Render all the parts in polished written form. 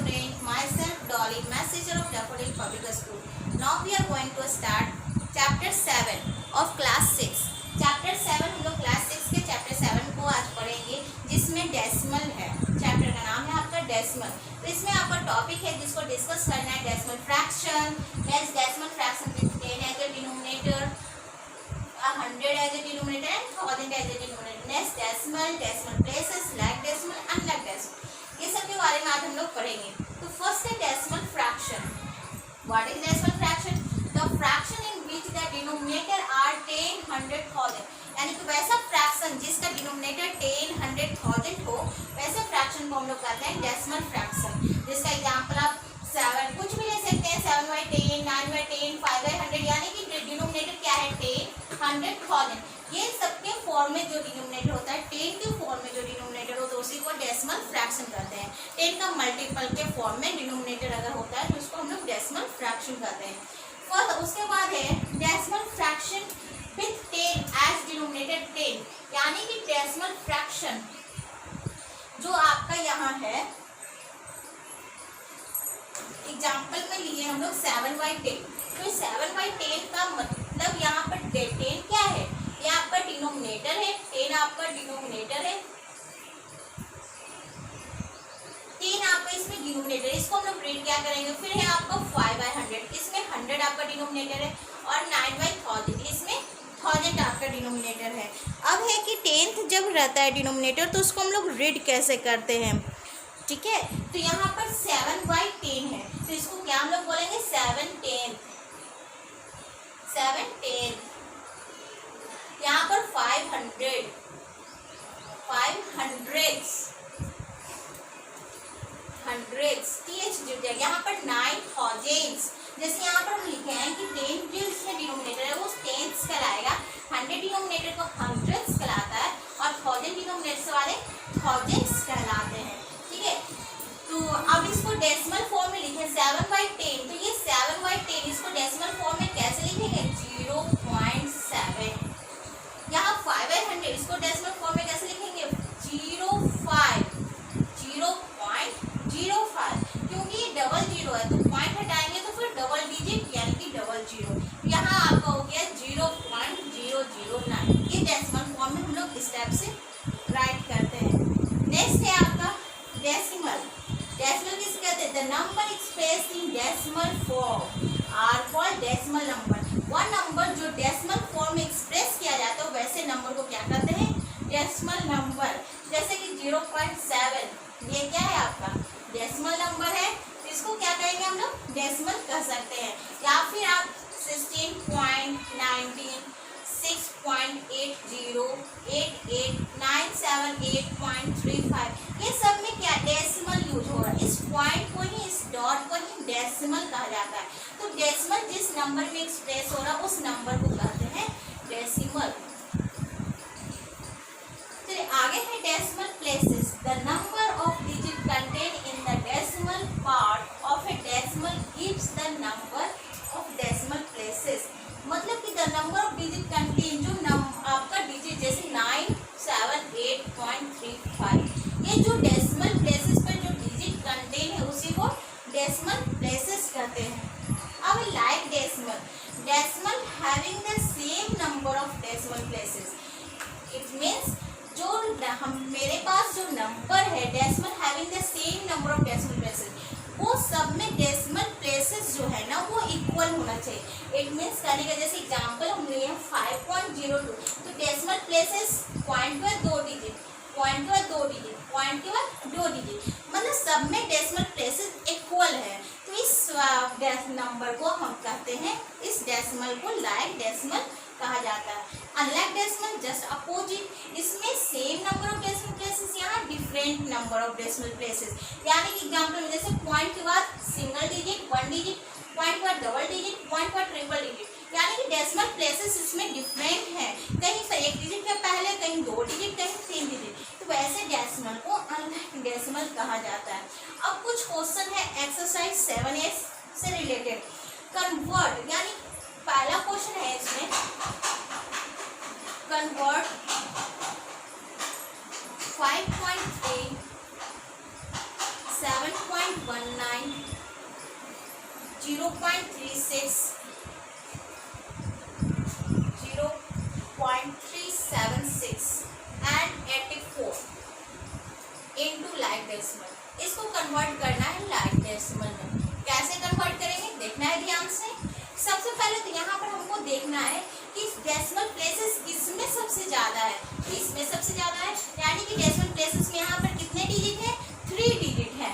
student, myself Dolly, math teacher of Daffodil Public School. Now we are going to start chapter 7 of class 6. Chapter 7 हम लोग class 6 के chapter 7 को आज पढ़ेंगे, जिसमें डेसिमल है। चैप्टर का नाम है आपका डेसिमल। तो इसमें आपका टॉपिक है जिसको डिस्कस करना है decimal fraction. Next decimal fraction with 10 as a denominator, 100 as a denominator and 1000 as a denominator. Next decimal places, like decimal, unlike decimal, ये सब के बारे में आज हम लोग पढ़ेंगे। तो फर्स्ट है decimal fraction. What is decimal fraction? The fraction in which the denominator are 10, 100, 1000, यानी कि वैसा फ्रैक्शन जिसका डिनोमिनेटर 10, 100, 1000 हो, वैसे फ्रैक्शन को हम लोग कहते हैं डेसिमल फ्रैक्शन। जिसका एग्जांपल आप 7 कुछ भी ले सकते हैं, 7/10, 9/10, 5/100, यानी कि डिनोमिनेटर क्या है 10, 100, 1000। ये सबके फॉर्म में जो डिनोमिनेटर होता है, 10 के फॉर्म में जो डिनोमिनेटर होता है उसी को डेसिमल फ्रैक्शन कहते हैं। 10 का मल्टीपल के फॉर्म में डिनोमिनेटर अगर होता है तो उसको हम लोग डेसिमल फ्रैक्शन कहते हैं। फिर उसके बाद है decimal fraction with 10 as denominator 10, यानी कि डेसिमल फ्रैक्शन जो आपका यहाँ है, एग्जाम्पल में लिए हम लोग 7/10। तो 7/10 का मतलब यहाँ पर 10 क्या है? ये आपका डिनोमिनेटर है, 10 आपका डिनोमिनेटर है, 3 आपका इसमें डिनोमिनेटर है। इसको हम लोग रीड क्या करेंगे? फिर है आपका 5/100, इसमें 100 आपका डिनोमिनेटर है, और 9/1000, इसमें 1000 आपका डिनोमिनेटर है। अब है कि 10th जब रहता है डिनोमिनेटर तो उसको हम लोग रीड कैसे करते हैं, ठीक है? तो यहाँ पर 7/10 है, तो इसको क्या हम लोग बोलेंगे? 7/10। यहाँ पर 500 TH, यहाँ पर 9000। जैसे यहाँ पर हम लिखे हैं कि 10 जो इसमें डिनोमिनेटर है वो 10s कहलाएगा, 100 डिनोमिनेटर को 100s कहलाता है, और 1000 डिनोमिनेटर वाले 1000s कहलाते हैं, ठीक है? तो अब इसको डेसिमल फॉर्म में लिखे 7/10, तो ये 7/10 इसको डेसिमल फॉर्म में कैसे लिखेंगे? 0.7। यहाँ 5/100 इसको डेसिमल फॉर्म में कैसे लिखेंगे? 0.05, क्योंकि ये डबल जीरो है तो पॉइंट हटाएंगे तो फिर डबल डिजिट यानी कि डबल जीरो। यहाँ आपका हो गया 0.009। ये डेसिमल फॉर्म में हम लोग इस टाइप से राइट करते हैं। नेक्स्ट है आपका डेसिमल। डेसिमल किसे कहते हैं? The number expressed in decimal form are called decimal number. वह नंबर जो डेसिमल फॉर्म में एक्सप्रेस किया जाता है वैसे नंबर को क्या कहते हैं? Decimal number. जैसे कि 0.7, ये क्या है आपका? डेसिमल नंबर है, इसको क्या कहेंगे हम लोग? डेसिमल कह सकते हैं। या फिर आप 16.19, 6.80, 88, 978.35, ये सब में क्या डेसिमल यूज हो रहा है? इस पॉइंट को ही, इस डॉट को ही डेसिमल कहा जाता है। तो डेसिमल जिस नंबर में एक्सप्रेस हो रहा है उस नंबर को कहते हैं डेसिमल। चलिए आगे है decimal places. The number of digit contain in the decimal part of A decimal gives the number of decimal places. मतलब कि the number of digit contain, जो आपका डिजिट जैसे 978.35, ये जो डेसिमल प्लेसेस पर जो डिजिट कंटेन है उसी को डेसिमल प्लेसेस कहते हैं। अब like decimal having the same number of decimal places. It means जो मेरे पास जो नंबर है decimal having the same number of decimal places, वो सब में डेसिमल प्लेसेस जो है ना वो इक्वल होना चाहिए। इट मीन्स कहने का जैसे एग्जांपल हम लिए 5.02, तो डेसिमल प्लेसेस पॉइंट के बाद 2 डिजिट, पॉइंट के बाद 2 डिजिट, पॉइंट के बाद 2 डिजिट, मतलब सब में डेसिमल प्लेसेस इक्वल है। तो इस नंबर को हम कहते हैं, इस डेसिमल को लाइक डेसिमल कहा जाता है। अनलाइक डेसिमल जस्ट अपोजिट, इसमें same number of decimal places, यहाँ different number of decimal places. यानी कि एग्जांपल में जैसे पॉइंट के बाद सिंगल डिजिट, 1 डिजिट, पॉइंट के बाद डबल डिजिट, पॉइंट के बाद ट्रिपल डिजिट, यानी कि डेसिमल प्लेसेस इसमें डिफरेंट है। कहीं पर 1 डिजिट के पहले, कहीं 2 डिजिट, कहीं 3 डिजिट, तो वैसे डेसिमल को अनलाइक डेसिमल कहा जाता है। अब कुछ क्वेश्चन है एक्सरसाइज 7A से रिलेटेड। कन्वर्ट, यानी पहला क्वेश्चन है इसमें, convert 5.3, 7. 0.19, 0.36, 0.376 and 84 into like decimal. इसको कन्वर्ट करना है लाइक डेसिमल में। कैसे कन्वर्ट करेंगे देखना है ध्यान से। सबसे पहले तो यहाँ पर हमको देखना है कि डेसिमल प्लेसेस किसमें सबसे ज्यादा है। इसमें सबसे ज्यादा है, यानी कि डेसिमल प्लेसेस में यहाँ पर कितने डिजिट है, 3 डिजिट है।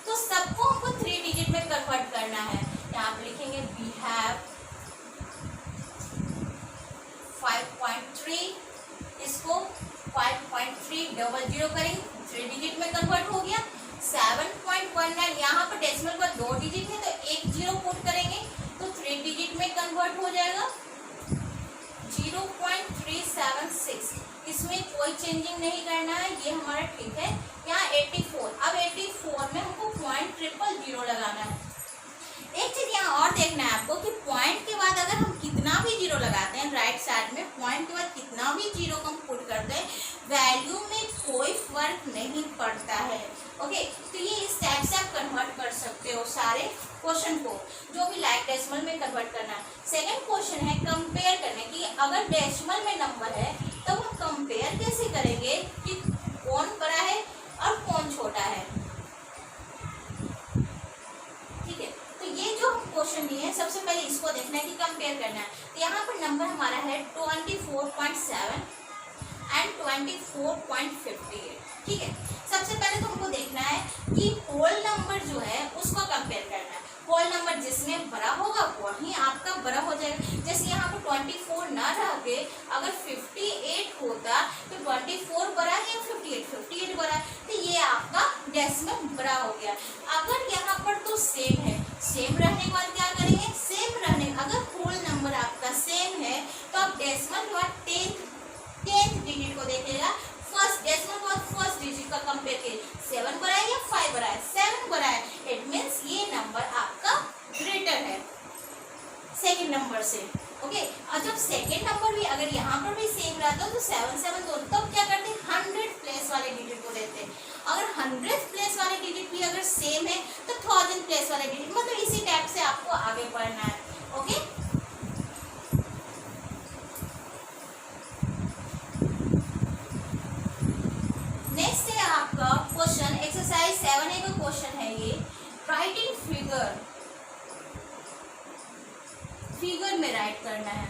तो सबको हमको 3 डिजिट में कन्वर्ट करना है। यहाँ पर लिखेंगे वी हैव 5.3, इसको 5.300 करेंगे, 3 डिजिट में कन्वर्ट हो गया। 7.19 यहाँ पर डेसिमल का 2 डिजिट है तो एक 0 पुट करेंगे तो 3 डिजिट में कन्वर्ट हो जाएगा। 0.376, इसमें कोई चेंजिंग नहीं करना है, ये हमारा ठीक है। यहाँ 84, अब 84 में हमको 0.000 लगाना है। एक चीज यहाँ और देखना है आपको कि पॉइंट के बाद अगर हम कितना भी 0 लगाते हैं, राइट साइड में पॉइंट के बाद कितना भी 0 हम पुट करते हैं, वैल्यू में कोई फर्क नहीं पड़ता है। ओके, तो ये इस टाइप से आप कन्वर्ट कर सकते हो सारे क्वेश्चन को, जो भी लाइक डेसिमल में कन्वर्ट करना है। सेकंड क्वेश्चन है कंपेयर करने की। अगर डेसिमल में नंबर है तो हम कंपेयर कैसे करेंगे कि कौन बड़ा है और कौन छोटा है। ठीक है, तो ये जो क्वेश्चन दिए हैं सबसे पहले इसको देखना है कि कंपेयर करना है। तो यहाँ पर नंबर हमारा है 24.7 एंड 24.58। ठीक है, सबसे पहले तो हमको देखना है कि होल नंबर जो है उसको कंपेयर करना है। होल नंबर जिसमें बड़ा होगा वही आपका बड़ा हो जाएगा। जैसे यहाँ पर 24 ना रह के अगर 58 होता तो 24 बड़ा है या 58 बड़ा है, तो ये आपका डेसिमल बड़ा हो गया। अगर यहाँ पर तो सेम है, सेम रहने के बाद क्या करेंगे, सेम रहने अगर होल नंबर आपका सेम है तो आप डेसिमल के बाद 10th डिजिट को देखेगा। फर्स्ट डेसिमल के बाद फर्स्ट डिजिट का कंपेयर कीजिए, 7 बड़ा है या 5 बड़ा है, 7 बड़ा है, इट मींस ये नंबर आपका ग्रेटर है सेकंड नंबर से। ओके, और जब सेकंड नंबर भी अगर यहाँ पर भी सेम रहता तो 7 7 तो तब क्या करते हैं, 100 प्लेस वाले डिजिट को देते हैं। अगर 100 प्लेस वाले डिजिट भी अगर सेम है तो 1000 प्लेस वाले डिजिट, मतलब इसी टाइप से आपको आगे बढ़ना है। ओके, नेक्स्ट है आपका क्वेश्चन एक्सरसाइज 7A का क्वेश्चन है ये। राइट इन फिगर में राइट करना है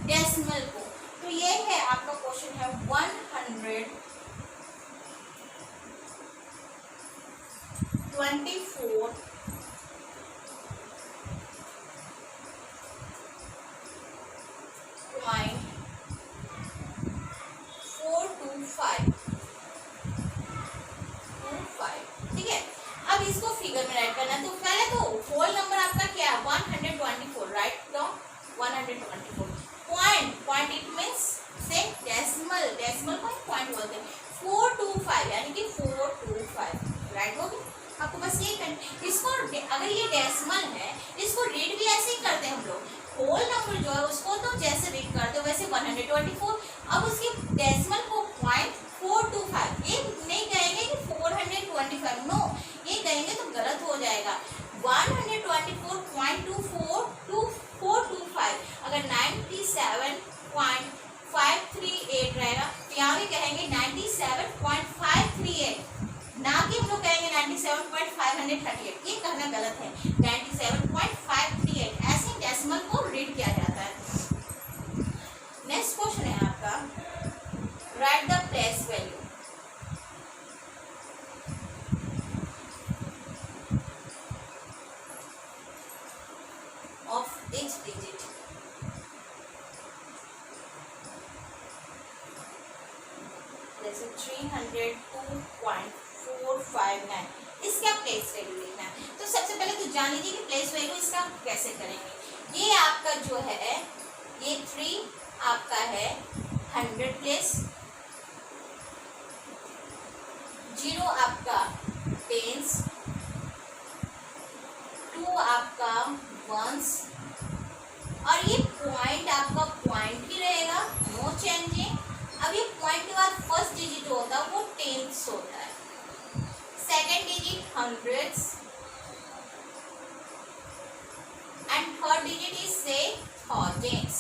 डेसिमल को। तो ये है आपका क्वेश्चन है 124.425। ठीक है, अब इसको फिगर में राइट करना है। तो पहले तो होल नंबर आपका क्या है, 124, write down 124। Point it means से डेसिमल पॉइंट बोलते हैं। 425 यानी कि 425 राइट हो गया। आपको बस ये करना, इसको अगर ये डेसिमल है इसको रीड भी ऐसे ही करते हैं हम लोग। होल नंबर जो है उसको तो जैसे रीड करते हो वैसे 124, अब उसके डेसिमल को 0.425, ये नहीं कहेंगे कि 425, नो, ये कहेंगे तो गलत हो जाएगा। 124.2425 अगर 97.538 रहेगा तो यहाँ भी कहेंगे 97.538, ना कि हम लोग कहेंगे 97.538, ये कहना गलत है। 97.538 ऐसे डेसिमल को रीड किया जाता है। नेक्स्ट क्वेश्चन है आपका right the place value. Of each digit। जैसे 302.459, इसका प्लेस वैल्यू लिखना है। तो सबसे पहले तो जान लीजिए कि प्लेस वैल्यू इसका कैसे करेंगे। ये आपका जो है ये 3 आपका है 100 प्लेस, 0 आपका टेंस, 2 आपका वंस, और ये पॉइंट आपका पॉइंट ही रहेगा, नो चेंजिंग। अब ये पॉइंट के बाद फर्स्ट डिजिट होता है वो टेंस होता है, second digit hundreds and third digit is say thousands।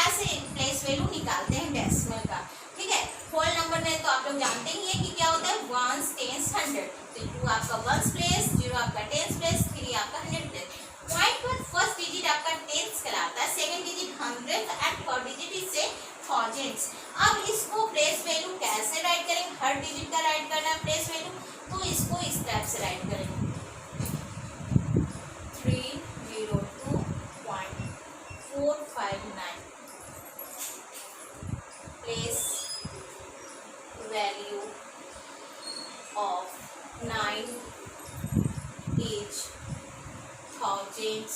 ऐसे प्लेस वैल्यू निकालते हैं डेसिमल का, ठीक है। होल नंबर में तो आप लोग जानते ही हैं कि क्या होता है, वंस टेंस हंड्रेड। तो 2 आपका वंस प्लेस, 0 आपका टेंस प्लेस, 3 आपका हंड्रेड प्लेस। पॉइंट पर फर्स्ट डिजिट आपका टेंस कहलाता है, second digit hundred and third digit is से थाउजेंड्स। अब इसको प्लेस वैल्यू कैसे राइट करेंगे, हर डिजिट का राइट करना है प्लेस वैल्यू, तो इसको इस टाइप से राइट करेंगे 302.459 place value of 9 each thousands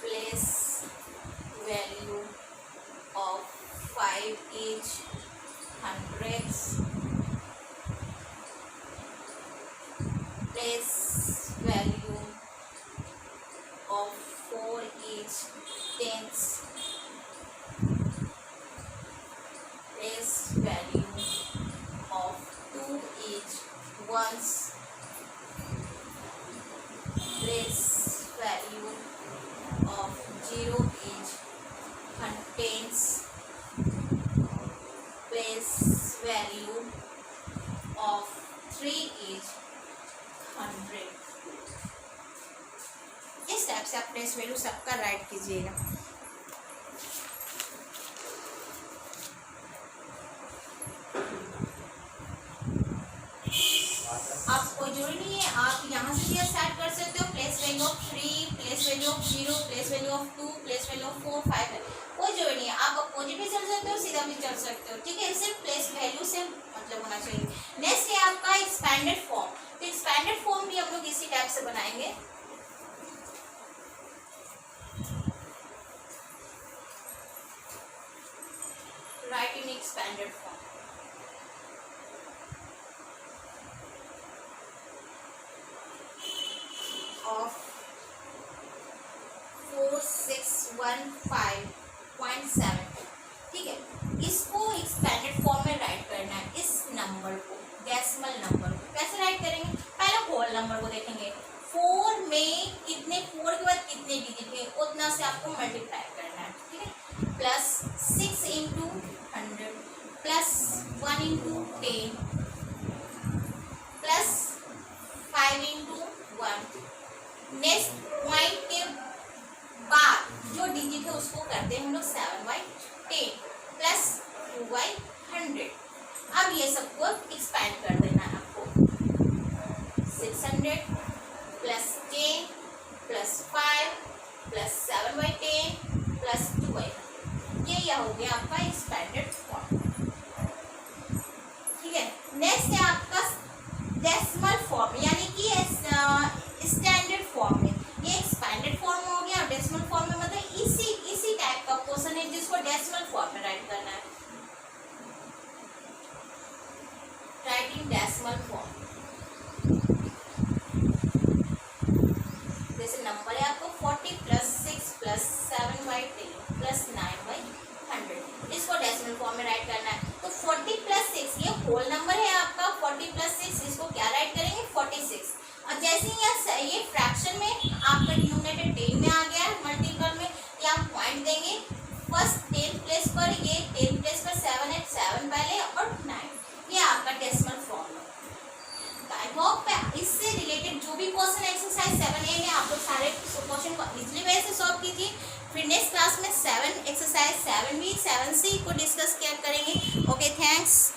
place value of 5 each hundreds place value of 4 each tens place value of 2 each ones place value of 0 each tens place value of 3 each 100। इस type से आप place value सबका right कीजिएगा। आप कोई जरूरी नहीं है, आप यहाँ से भी स्टार्ट कर सकते हो। Place value of 3, place value of 0, place value of 2, place value of 4, 5 है, कोई जरूरी नहीं है। आप अपोजिट भी चल सकते हो, सीधा भी चल सकते हो, ठीक है। सिर्फ प्लेस वैल्यू से मतलब होना चाहिए। नेक्स्ट है आपका एक्सपैंडेड फॉर्म। तो एक्सपैंडेड फॉर्म भी हम लोग इसी टाइप से बनाएंगे। Right in expanded form of 4615.7, ठीक है। इसको एक्सपैंडेड फॉर्म में राइट करना है। इस नंबर को, डेसिमल नंबर को कैसे राइट करेंगे, पहले होल नंबर को देखेंगे। 4 में कितने, 4 के बाद कितने डिजिट है उतना से आपको मल्टीप्लाई करना है, ठीक है। Plus 6 into 100 plus 1 into 10 plus 5 into 1। Next point के बाद जो डिजिट है उसको करते हैं हम लोग 7/10 प्लस 2/100। अब ये सबको एक्सपैंड कर देना है आपको। 600 प्लस 10 प्लस 5 प्लस 7/10 प्लस 2/100। ये हो गया आपका एक्सपैंडेड फॉर्म, ठीक है। नेक्स्ट है आपका डेसिमल फॉर्म, यानी कि स्टैंडर्ड फॉर्म में। ये एक्सपैंडेड फॉर्म हो गया, और डेसिमल फॉर्म में मतलब इसी टाइप का क्वेश्चन है जिसको डेसिमल फॉर्म में राइट करना है। राइट इन डेसिमल फॉर्म। जैसे नंबर है आपको 40 प्लस 6 प्लस 7/10 प्लस 9/100, इसको डेसिमल फॉर्म में राइट करना है। तो 40 प्लस 6 ये होल नंबर है आपका। 40 प्लस 6 इसको क्या राइट करेंगे, 46। और जैसे ही ये फ्रैक्शन में आपका डिनोमिनेटर 10 में आ गया है, मल्टीपल में, या आप पॉइंट देंगे फर्स्ट 10 प्लेस पर, ये 10 प्लेस पर 7 है, 7 पहले और 9, ये आपका डेसिमल फॉर्म है। आई होप इससे रिलेटेड जो भी क्वेश्चन एक्सरसाइज 7A में आप लोग सारे क्वेश्चन को इजीली वे से सॉल्व कीजिए। फिर नेक्स्ट क्लास में 7 एक्सरसाइज 7B 7C को डिस्कस किया करेंगे। Okay, thanks.